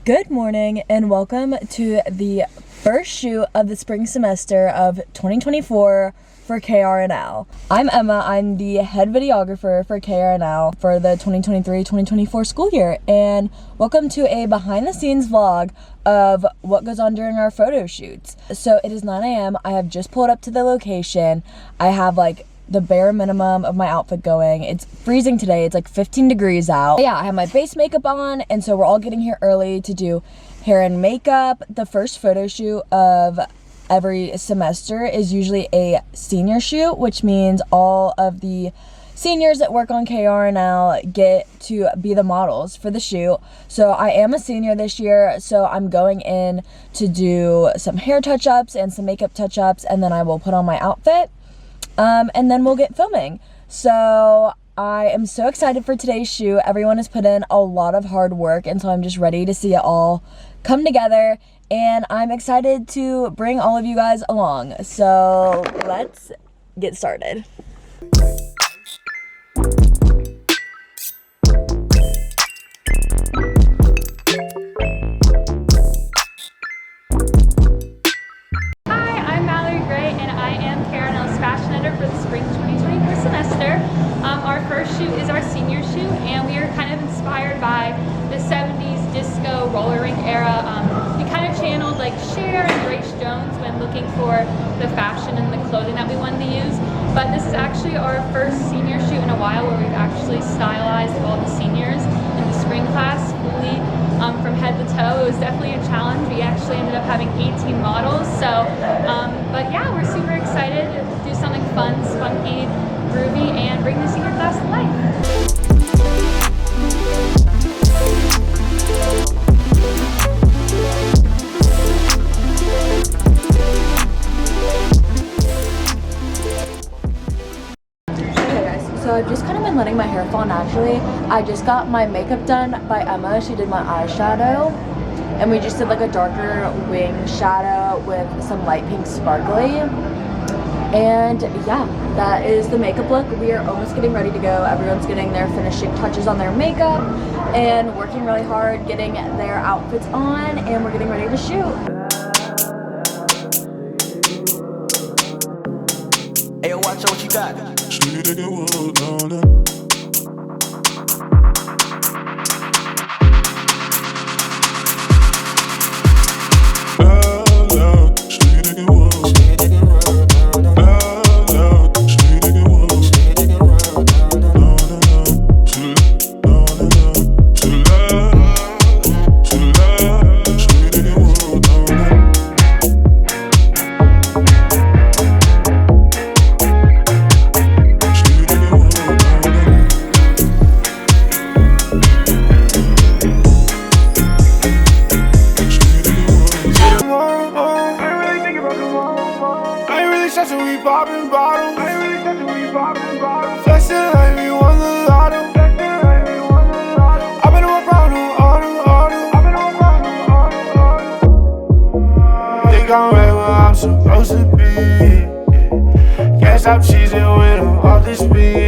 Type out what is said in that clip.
Good morning and welcome to the first shoot of the spring semester of 2024 for KRNL. I'm Emma, I'm the head videographer for KRNL for the 2023-2024 school year, and welcome to a behind the scenes vlog of what goes on during our photo shoots. So it is 9 a.m. I have just pulled up to the location. I have like the bare minimum of my outfit going. It's freezing today, it's like 15 degrees out. Yeah, I have my base makeup on, and so we're all getting here early to do hair and makeup. The first photo shoot of every semester is usually a senior shoot, which means all of the seniors that work on KRNL get to be the models for the shoot. So I am a senior this year, so I'm going in to do some hair touch-ups and some makeup touch-ups, and then I will put on my outfit. And then we'll get filming. So I am so excited for today's shoot. Everyone has put in a lot of hard work, and so I'm just ready to see it all come together, and I'm excited to bring all of you guys along. So let's get started. For the spring 2024 semester. Our first shoot is our senior shoot, and we are kind of inspired by the 70s disco roller rink era. We kind of channeled like Cher and Grace Jones when looking for the fashion and the clothing that we wanted to use. But this is actually our first senior shoot in a while where we've actually stylized all the seniors in the spring class fully from head to toe. It was definitely a challenge. We actually ended up having 18 models. So, but yeah, we're super excited to do something fun, spunky, groovy, and bring the senior class to life. So I've just kind of been letting my hair fall naturally. I just got my makeup done by Emma. She did my eyeshadow, and we just did like a darker wing shadow with some light pink sparkly. And yeah, that is the makeup look. We are almost getting ready to go. Everyone's getting their finishing touches on their makeup and working really hard getting their outfits on, and we're getting ready to shoot. Hey, watch out what you got. I'm right where I'm supposed to be. Can't stop cheesing when I'm off this beat.